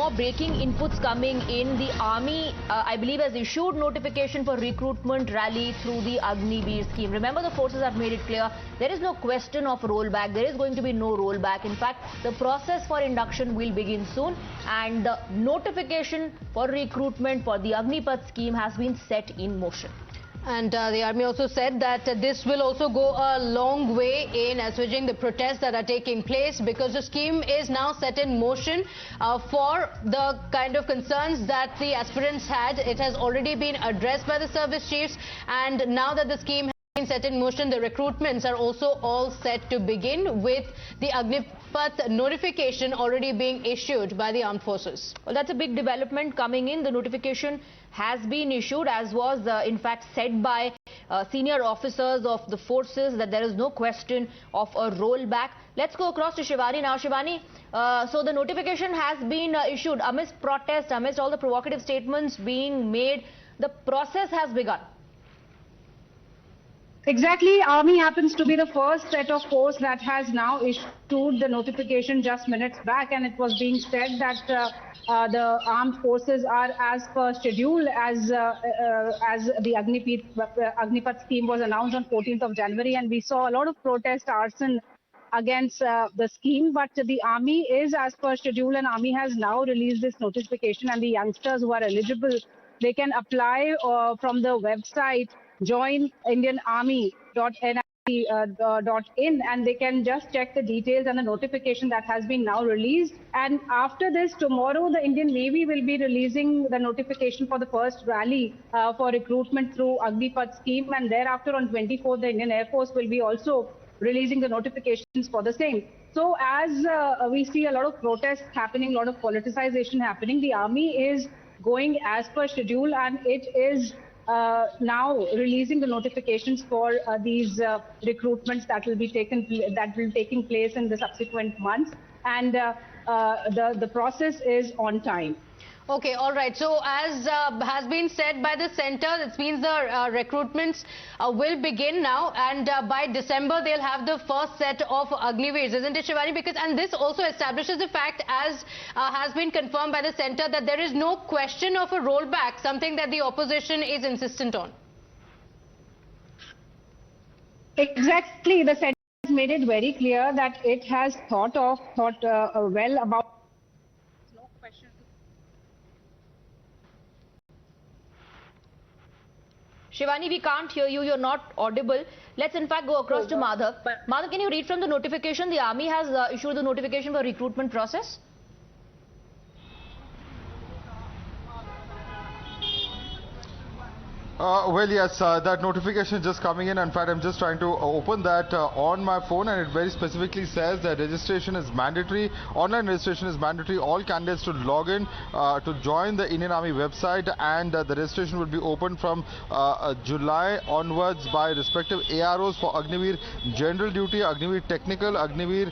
more breaking inputs coming in. The army, I believe, has issued notification for recruitment rally through the Agniveer scheme. Remember, the forces have made it clear there is no question of rollback. There is going to be no rollback. In fact, the process for induction will begin soon, and the notification for recruitment for the Agnipath scheme has been set in motion. And the army also said that this will also go a long way in assuaging the protests that are taking place, because the scheme is now set in motion for the kind of concerns that the aspirants had. It has already been addressed by the service chiefs, and now that the scheme has been set in motion, the recruitments are also all set to begin, with the Agnipath notification already being issued by the armed forces. Well, that's a big development coming in. The notification has been issued, as was in fact said by senior officers of the forces, that there is no question of a rollback. Let's go across to Shivani now. Shivani, so the notification has been issued amidst protest, amidst all the provocative statements being made. The process has begun. Exactly. Army happens to be the first set of force that has now issued the notification just minutes back, and it was being said that the armed forces are as per schedule, as the Agnipath scheme was announced on 14th of January, and we saw a lot of protest, arson against the scheme. But the army is as per schedule, and army has now released this notification, and the youngsters who are eligible, they can apply from the website joinindianarmy.nic.in, and they can just check the details and the notification that has been now released. And after this, tomorrow the Indian Navy will be releasing the notification for the first rally for recruitment through Agnipath scheme, and thereafter on 24th the Indian Air Force will be also releasing the notifications for the same. So as we see a lot of protests happening, a lot of politicization happening, the army is going as per schedule, and it is now releasing the notifications for these recruitments that will be taking place in the subsequent months, and the process is on time. Okay, all right. So as has been said by the centre, this means the recruitments will begin now, and by December they'll have the first set of Agniveers, isn't it, Shivani? Because, and this also establishes the fact, as has been confirmed by the centre, that there is no question of a rollback, something that the opposition is insistent on. Exactly. The centre has made it very clear that it has thought well about. No question. Shivani, we can't hear you. You're not audible. Let's in fact go across to Madhav. Madhav, can you read from the notification? The army has issued the notification for recruitment process. Well, yes, that notification is just coming in. In fact, I'm just trying to open that on my phone, and it very specifically says that registration is mandatory. Online registration is mandatory. All candidates should log in to join the Indian Army website, and the registration will be open from July onwards by respective AROs for Agniveer General Duty, Agniveer Technical, Agniveer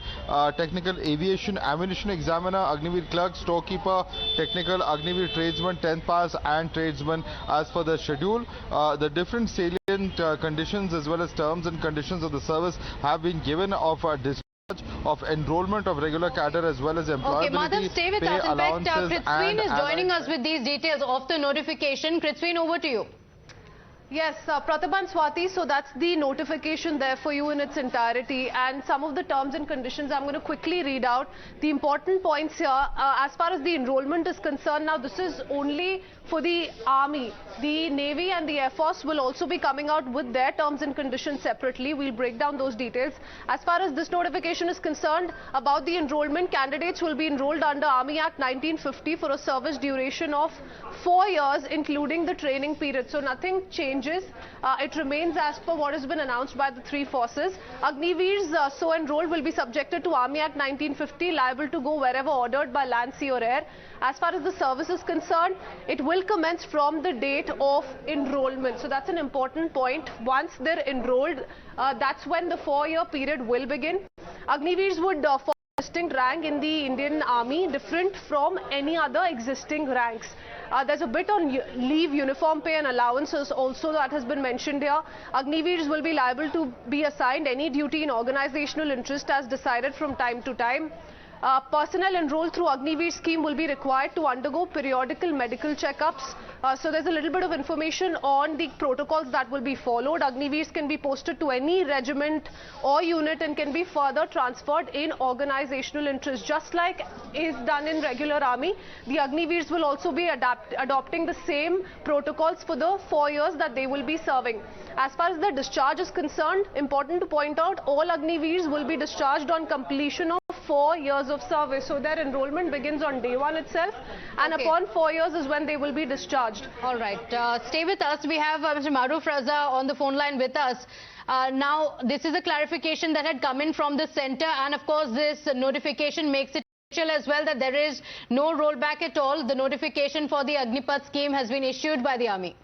Technical Aviation Ammunition Examiner, Agniveer Clerk, Storekeeper, Technical, Agniveer Tradesman, 10th Pass, and Tradesman as per the schedule. The different salient conditions as well as terms and conditions of the service have been given of discharge, of enrollment of regular cadre as well as employability. Okay, Madhav, stay with us. In fact, Prithveen is joining us with these details of the notification. Prithveen, over to you. Yes, Pratibha and Swati, so that's the notification there for you in its entirety, and some of the terms and conditions I'm going to quickly read out. The important points here, as far as the enrollment is concerned, now this is only for the Army. The Navy and the Air Force will also be coming out with their terms and conditions separately. We'll break down those details. As far as this notification is concerned, about the enrollment, candidates will be enrolled under Army Act 1950 for a service duration of 4 years, including the training period. So nothing changes. It remains as per what has been announced by the three forces. Agniveers so enrolled will be subjected to Army Act 1950, liable to go wherever ordered by land, sea or air. As far as the service is concerned, it will commence from the date of enrollment. So that's an important point. Once they're enrolled, that's when the 4-year period will begin. Agniveers would follow a distinct rank in the Indian Army, different from any other existing ranks. There's a bit on leave, uniform pay and allowances also that has been mentioned here. Agniveers will be liable to be assigned any duty in organizational interest as decided from time to time. Personnel enrolled through Agniveer scheme will be required to undergo periodical medical checkups. So there's a little bit of information on the protocols that will be followed. Agniveers can be posted to any regiment or unit and can be further transferred in organizational interest. Just like is done in regular army, the Agniveers will also be adopting the same protocols for the 4 years that they will be serving. As far as the discharge is concerned, important to point out, all Agniveers will be discharged on completion of 4 years of service. So their enrollment begins on day 1 itself, and upon 4 years is when they will be discharged. All right. Stay with us. We have Mr. Maruf Raza on the phone line with us. Now, this is a clarification that had come in from the centre, and of course, this notification makes it official as well that there is no rollback at all. The notification for the Agnipath scheme has been issued by the army.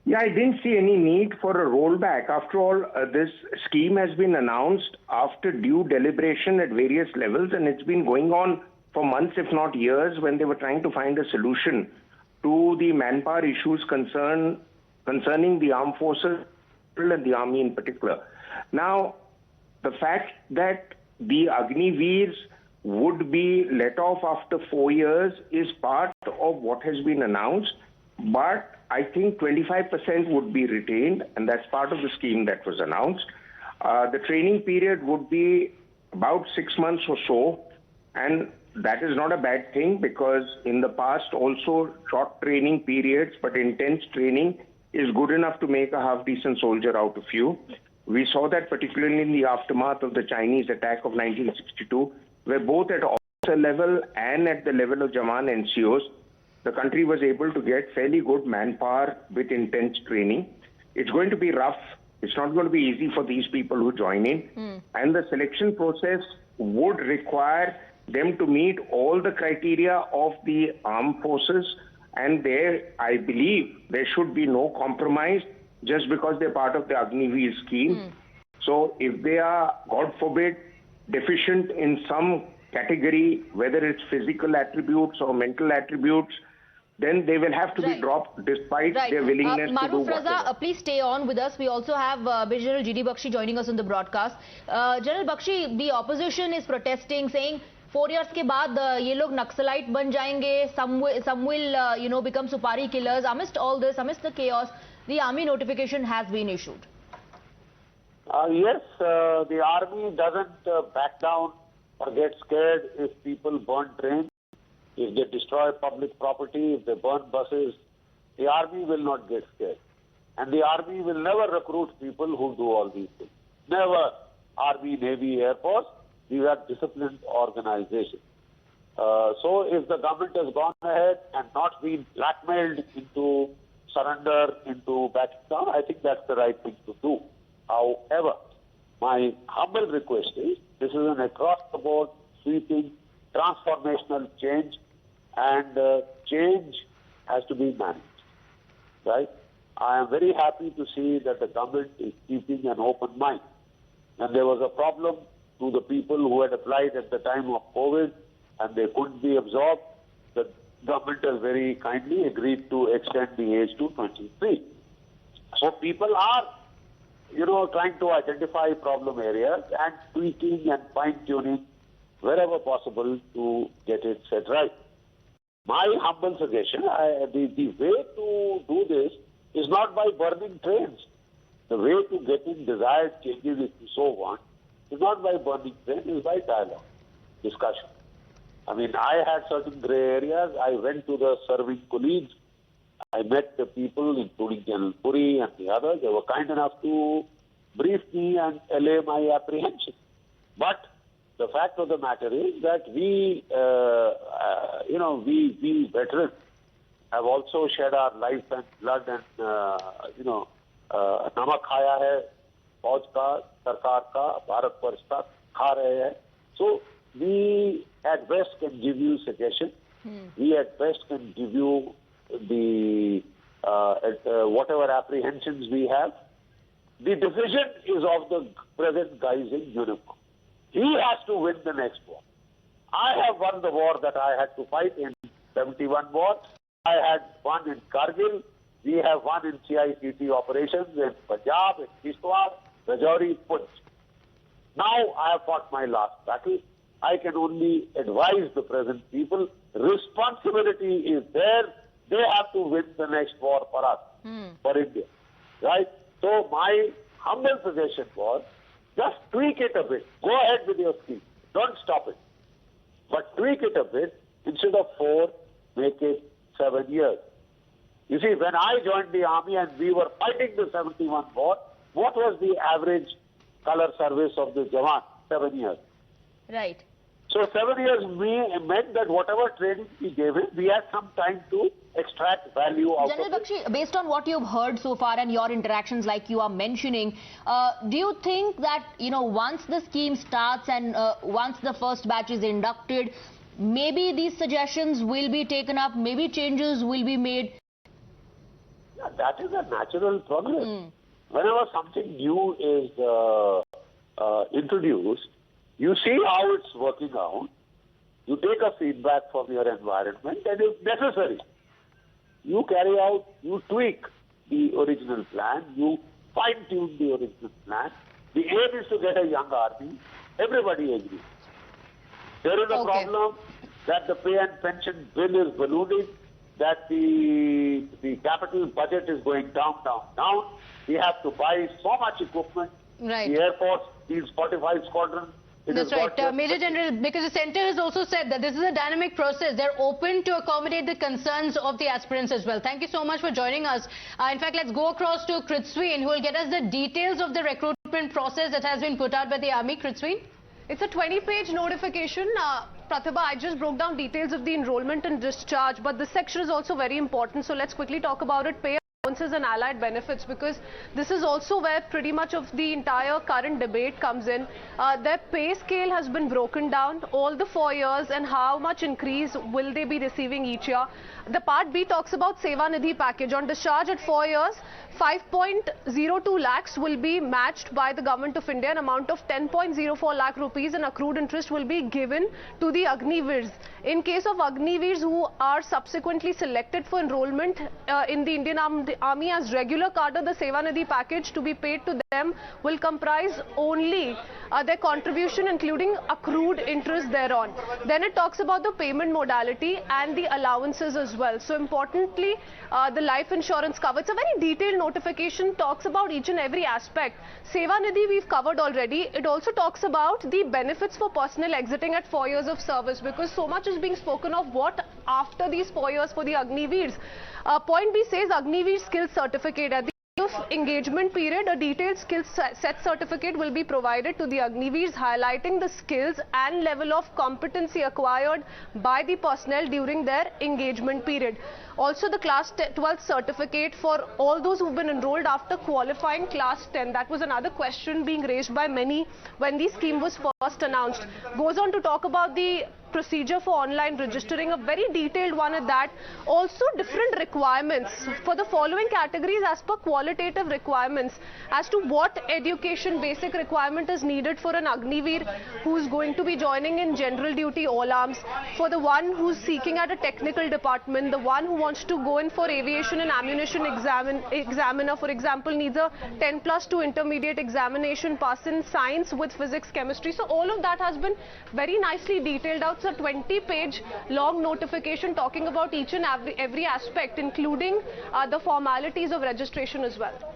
Yeah, I didn't see any need for a rollback. After all, this scheme has been announced after due deliberation at various levels, and it's been going on for months, if not years, when they were trying to find a solution to the manpower issues concerning the armed forces and the army in particular. Now, the fact that the Agniveers would be let off after 4 years is part of what has been announced, but I think 25% would be retained, and that's part of the scheme that was announced. The training period would be about 6 months or so, and that is not a bad thing, because in the past also short training periods but intense training is good enough to make a half-decent soldier out of you. We saw that particularly in the aftermath of the Chinese attack of 1962, where both at officer level and at the level of Jawan NCOs, the country was able to get fairly good manpower with intense training. It's going to be rough. It's not going to be easy for these people who join in. And the selection process would require them to meet all the criteria of the armed forces. And there, I believe, there should be no compromise just because they're part of the Agniveer scheme. So if they are, God forbid, deficient in some category, whether it's physical attributes or mental attributes, then they will have to be dropped despite their willingness to do whatever. Raza, please stay on with us. We also have Major General G.D. Bakshi joining us on the broadcast. General Bakshi, the opposition is protesting, saying 4 years के बाद ये लोग naxalite बन जाएंगे. Some will, become supari killers. Amidst all this, amidst the chaos, the army notification has been issued. Yes, the army doesn't back down or get scared if people burn trains, if they destroy public property, if they burn buses. The army will not get scared. And the army will never recruit people who do all these things. Never. Army, Navy, Air Force, these are disciplined organizations. So if the government has gone ahead and not been blackmailed into surrender, into backing down, I think that's the right thing to do. However, my humble request is, this is an across-the-board, sweeping, transformational change, and change has to be managed, right? I am very happy to see that the government is keeping an open mind. And there was a problem to the people who had applied at the time of COVID and they couldn't be absorbed. The government has very kindly agreed to extend the age to 23. So people are, trying to identify problem areas and tweaking and fine-tuning wherever possible to get it set right. My humble suggestion, the way to do this is not by burning trains. The way to getting desired changes, if you so want, is not by burning trains, is by dialogue, discussion. I mean, I had certain grey areas. I went to the serving colleagues. I met the people, including General Puri and the others. They were kind enough to brief me and allay my apprehension. But the fact of the matter is that we veterans have also shed our life and blood and, नमक खाया है, फौज का, सरकार का, भारत वर्ष का, खा रहे हैं. So we at best can give you suggestion. We at best can give you the whatever apprehensions we have. The decision is of the present guys in uniform. He has to win the next war. I have won the war that I had to fight in 71 war. I had won in Kargil. We have won in CICT operations in Punjab, in Kishtwar, Rajouri, Punch. Now I have fought my last battle. I can only advise the present people. Responsibility is there. They have to win the next war for us, for India. Right? So my humble suggestion was, just tweak it a bit. Go ahead with your scheme. Don't stop it. But tweak it a bit. Instead of 4, make it 7 years. You see, when I joined the army and we were fighting the 71 war, what was the average color service of the Jawan? 7 years. Right. So 7 years meant that whatever training we gave him, we had some time to extract value out General of it. Bakshi, based on what you've heard so far and your interactions like you are mentioning, do you think that, once the scheme starts and once the first batch is inducted, maybe these suggestions will be taken up, maybe changes will be made? Yeah, that is a natural progress. Whenever something new is introduced, you see how it's working out, you take a feedback from your environment, and if necessary, you carry out, you tweak the original plan, you fine-tune the original plan. The aim is to get a young army. Everybody agrees. There is a problem that the pay and pension bill is ballooning, that the capital budget is going down. We have to buy so much equipment. Right. The Air Force needs 45 squadrons. That's right. Major General, because the centre has also said that this is a dynamic process. They're open to accommodate the concerns of the aspirants as well. Thank you so much for joining us. In fact, let's go across to Kritsween, who will get us the details of the recruitment process that has been put out by the army. Kritsween? It's a 20-page notification. Pratibha, I just broke down details of the enrollment and discharge, but this section is also very important. So let's quickly talk about it. Pay allowances and allied benefits, because this is also where pretty much of the entire current debate comes in. Their pay scale has been broken down, all the 4 years, and how much increase will they be receiving each year. The part B talks about Seva Nidhi package. On discharge at 4 years, 5.02 lakhs will be matched by the Government of India, an amount of 10.04 lakh rupees, and accrued interest will be given to the Agniveers. In case of Agniveers who are subsequently selected for enrollment in the Indian Army as regular cadre, the Seva Nidhi package to be paid to them will comprise only their contribution, including accrued interest thereon. Then it talks about the payment modality and the allowances as well. So importantly, the life insurance cover. It's a very detailed notification, talks about each and every aspect. Seva Nidhi we've covered already. It also talks about the benefits for personnel exiting at 4 years of service, because so much is being spoken of what after these 4 years for the Agniveers. Point B says Agniveer skill certificate. At the end of engagement period, a detailed skill set certificate will be provided to the Agniveers, highlighting the skills and level of competency acquired by the personnel during their engagement period. Also, the class 12 certificate for all those who've been enrolled after qualifying class 10. That was another question being raised by many when the scheme was first announced. Goes on to talk about the procedure for online registering, a very detailed one at that. Also different requirements for the following categories as per qualitative requirements as to what education basic requirement is needed for an Agniveer who's going to be joining in general duty all arms, for the one who's seeking at a technical department, the one who wants to go in for aviation and ammunition examiner, for example, needs a 10+2 intermediate examination pass in science with physics, chemistry. So all of that has been very nicely detailed out. It's a 20-page long notification talking about each and every aspect, including the formalities of registration as well.